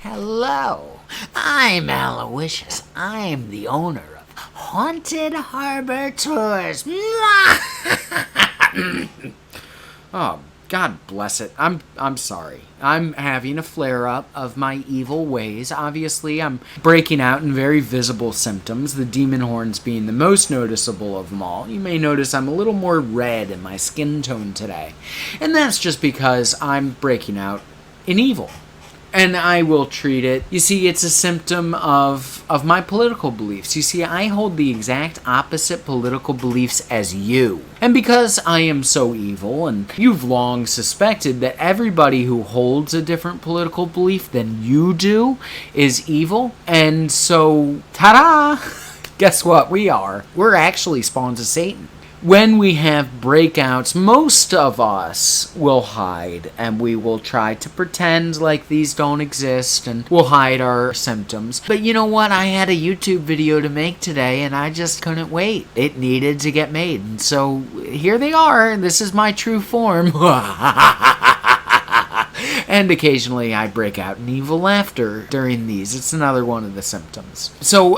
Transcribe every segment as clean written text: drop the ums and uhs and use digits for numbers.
Hello, I'm Aloysius. I'm the owner of Haunted Harbor Tours. Oh, God bless it. I'm sorry. I'm having a flare-up of my evil ways. Obviously, I'm breaking out in very visible symptoms, the demon horns being the most noticeable of them all. You may notice I'm a little more red in my skin tone today. And that's just because I'm breaking out in evil. And I will treat it. You see, it's a symptom of my political beliefs. You see, I hold the exact opposite political beliefs as you. And because I am so evil, and you've long suspected that everybody who holds a different political belief than you do is evil. And so, ta-da! Guess what we are? We're actually spawns of Satan. When we have breakouts, most of us will hide, and we will try to pretend like these don't exist, and we'll hide our symptoms. But you know what? I had a YouTube video to make today, and I just couldn't wait. It needed to get made, and so here they are. This is my true form. And occasionally I break out in evil laughter during these. It's another one of the symptoms. So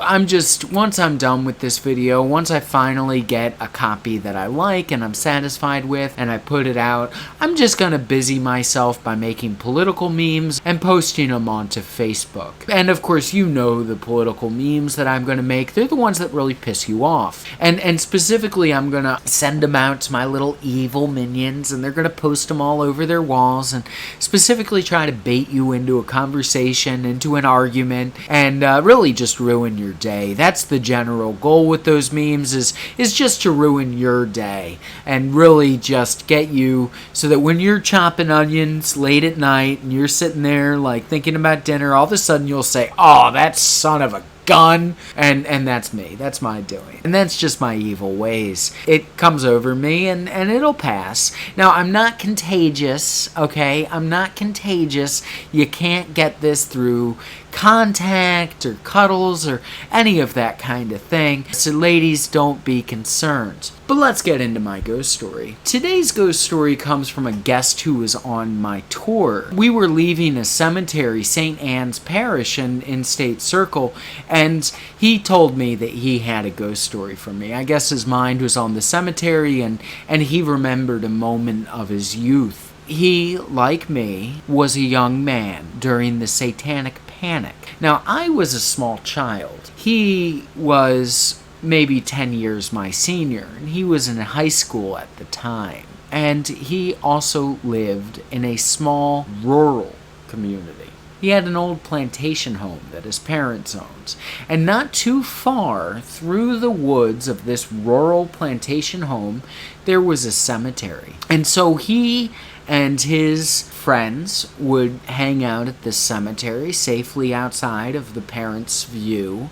once I'm done with this video, once I finally get a copy that I like and I'm satisfied with and I put it out, I'm just gonna busy myself by making political memes and posting them onto Facebook. And of course, you know the political memes that I'm gonna make. They're the ones that really piss you off. And specifically, I'm gonna send them out to my little evil minions, and they're gonna post them all over their walls and specifically try to bait you into a conversation, into an argument, and really just ruin your day. That's the general goal with those memes, is just to ruin your day and really just get you so that when you're chopping onions late at night and you're sitting there like thinking about dinner, all of a sudden you'll say, "Oh, that son of a gun," and that's me. That's my doing. And that's just my evil ways. It comes over me and it'll pass. Now, I'm not contagious, okay? I'm not contagious. You can't get this through contact or cuddles or any of that kind of thing. So ladies, don't be concerned. But let's get into my ghost story. Today's ghost story comes from a guest who was on my tour. We were leaving a cemetery, St. Anne's Parish in State Circle, and he told me that he had a ghost story for me. I guess his mind was on the cemetery and he remembered a moment of his youth. He, like me, was a young man during the Satanic Panic. Now, I was a small child. He was maybe 10 years my senior, and he was in high school at the time. And he also lived in a small rural community. He had an old plantation home that his parents owned. And not too far through the woods of this rural plantation home, there was a cemetery. And so he and his friends would hang out at the cemetery safely outside of the parents' view,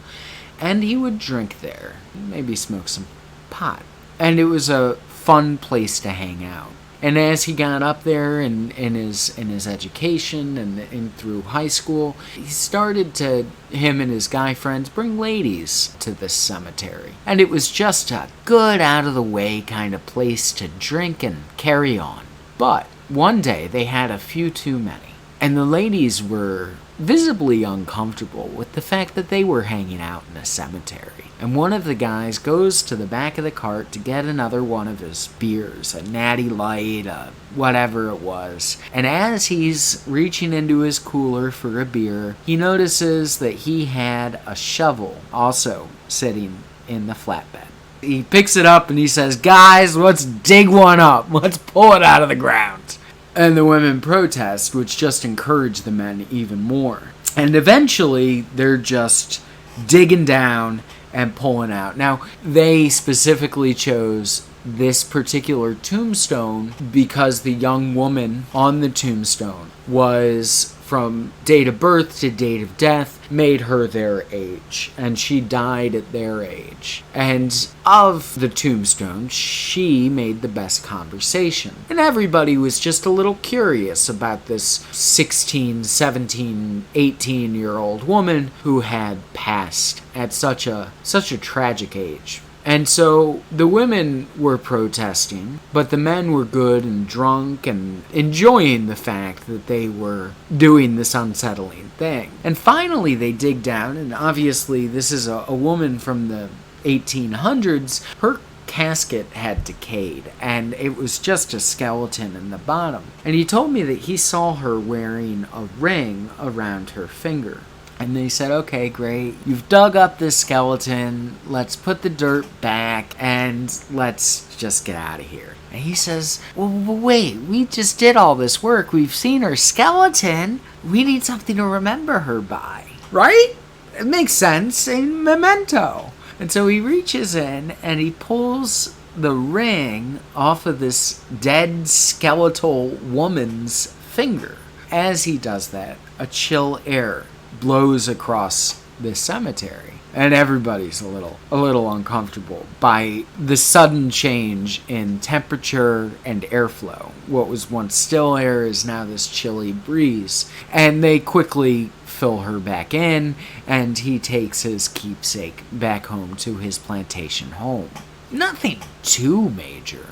and he would drink there, maybe smoke some pot. And it was a fun place to hang out. And as he got up there in his education and through high school, he started to, him and his guy friends, bring ladies to this cemetery. And it was just a good, out-of-the-way kind of place to drink and carry on. But one day, they had a few too many, and the ladies were visibly uncomfortable with the fact that they were hanging out in a cemetery. And one of the guys goes to the back of the cart to get another one of his beers, a Natty Light, whatever it was. And as he's reaching into his cooler for a beer, he notices that he had a shovel also sitting in the flatbed. He picks it up and he says, "Guys, let's dig one up. Let's pull it out of the ground." And the women protest, which just encouraged the men even more. And eventually, they're just digging down and pulling out. Now, they specifically chose this particular tombstone because the young woman on the tombstone was, from date of birth to date of death, made her their age, and she died at their age. And of the tombstone, she made the best conversation. And everybody was just a little curious about this 16, 17, 18-year-old woman who had passed at such a tragic age. And so the women were protesting, but the men were good and drunk and enjoying the fact that they were doing this unsettling thing. And finally they dig down, and obviously this is a woman from the 1800s. Her casket had decayed, and it was just a skeleton in the bottom. And he told me that he saw her wearing a ring around her finger. And they said, okay, great. You've dug up this skeleton. Let's put the dirt back and let's just get out of here. And he says, well, wait, we just did all this work. We've seen her skeleton. We need something to remember her by. Right? It makes sense. A memento. And so he reaches in and he pulls the ring off of this dead skeletal woman's finger. As he does that, a chill air blows across this cemetery, and everybody's a little uncomfortable by the sudden change in temperature and airflow. What was once still air is now this chilly breeze, and they quickly fill her back in, and he takes his keepsake back home to his plantation home. Nothing too major.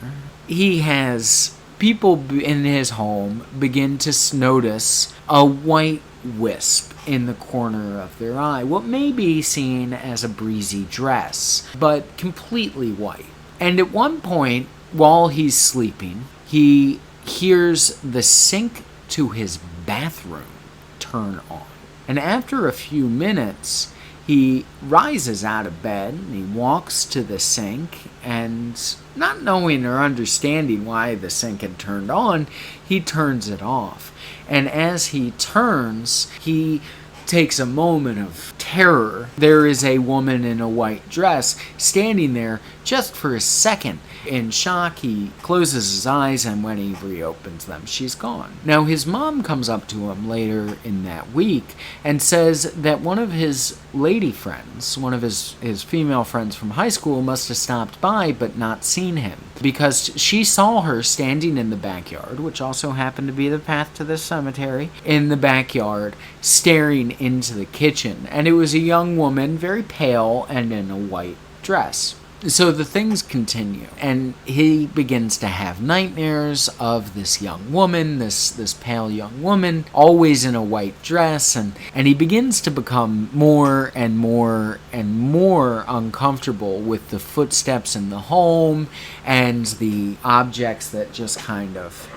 He has people in his home begin to notice a white wisp in the corner of their eye, what may be seen as a breezy dress, but completely white. And at one point, while he's sleeping, he hears the sink to his bathroom turn on. And after a few minutes, he rises out of bed and he walks to the sink, and not knowing or understanding why the sink had turned on, he turns it off. And as he turns, he takes a moment of terror. There is a woman in a white dress standing there just for a second. In shock, he closes his eyes, and when he reopens them, she's gone. Now, his mom comes up to him later in that week and says that one of his lady friends, one of his female friends from high school, must have stopped by but not seen him, because she saw her standing in the backyard, which also happened to be the path to this cemetery, in the backyard, staring into the kitchen. And it was a young woman, very pale and in a white dress. So the things continue, and he begins to have nightmares of this young woman, this pale young woman, always in a white dress, and he begins to become more and more and more uncomfortable with the footsteps in the home and the objects that just kind of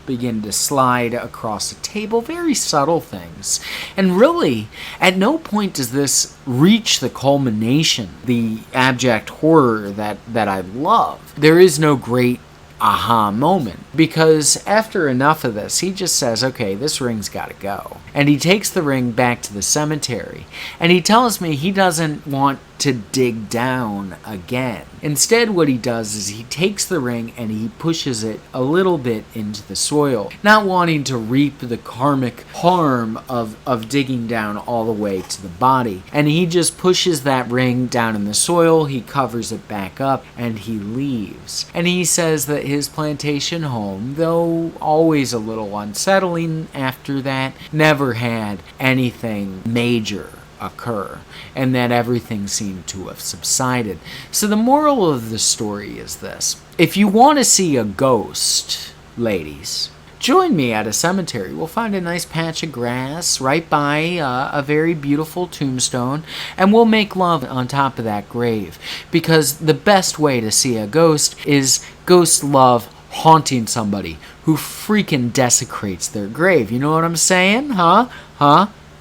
begin to slide across a table, very subtle things. And really, at no point does this reach the culmination, the abject horror that I love. There is no great aha moment, because after enough of this, he just says, okay, this ring's got to go. And he takes the ring back to the cemetery, and he tells me he doesn't want to dig down again. Instead, what he does is he takes the ring and he pushes it a little bit into the soil, not wanting to reap the karmic harm of digging down all the way to the body. And he just pushes that ring down in the soil, he covers it back up, and he leaves. And he says that his plantation home, though always a little unsettling after that, never had anything major occur, and that everything seemed to have subsided. So the moral of the story is this: if you want to see a ghost, ladies, join me at a cemetery. We'll find a nice patch of grass right by a very beautiful tombstone, and we'll make love on top of that grave, because the best way to see a ghost is ghost love haunting somebody who freaking desecrates their grave. You know what I'm saying? Huh?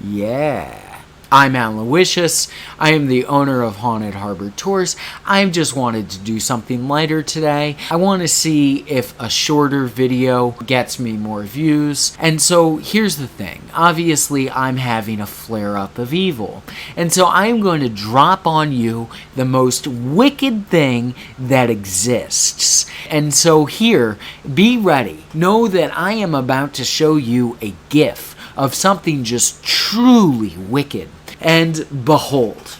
Yeah. I'm Aloysius. I am the owner of Haunted Harbor Tours. I just wanted to do something lighter today. I want to see if a shorter video gets me more views. And so here's the thing. Obviously, I'm having a flare-up of evil. And so I'm going to drop on you the most wicked thing that exists. And so here, be ready. Know that I am about to show you a GIF of something just truly wicked. And behold.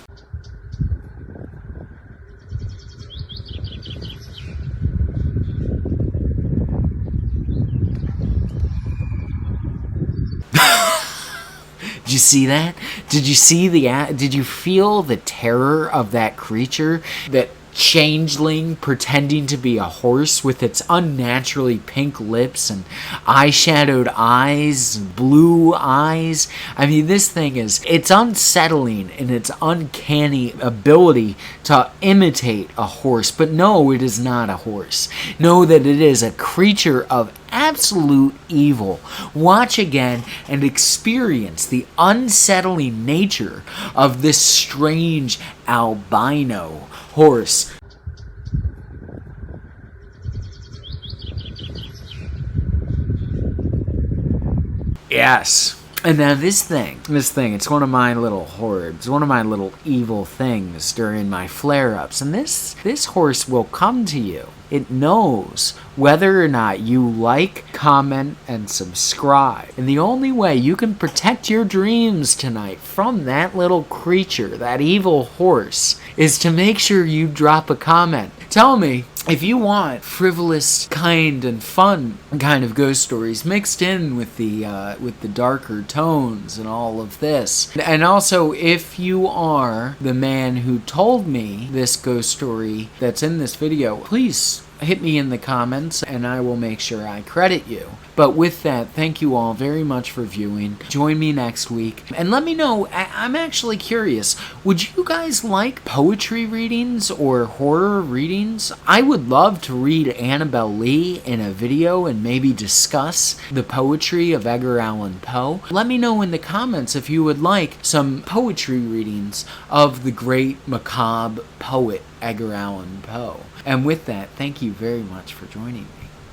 Did you see that? Did you see did you feel the terror of that creature that changeling pretending to be a horse with its unnaturally pink lips and eyeshadowed eyes, blue eyes. I mean, this thing it's unsettling in its uncanny ability to imitate a horse. But no, it is not a horse. Know that it is a creature of absolute evil. Watch again and experience the unsettling nature of this strange albino horse. Yes. And now this thing, it's one of my little hordes, one of my little evil things during my flare-ups. And this horse will come to you. It knows whether or not you like, comment, and subscribe. And the only way you can protect your dreams tonight from that little creature, that evil horse, is to make sure you drop a comment. Tell me if you want frivolous, kind, and fun kind of ghost stories mixed in with the darker tones and all of this. And also, if you are the man who told me this ghost story that's in this video, please hit me in the comments and I will make sure I credit you. But with that, thank you all very much for viewing. Join me next week and let me know. I'm actually curious, would you guys like poetry readings or horror readings? I would love to read Annabelle Lee in a video and maybe discuss the poetry of Edgar Allan Poe. Let me know in the comments if you would like some poetry readings of the great macabre poet Edgar Allan Poe. And with that, thank you very much for joining me.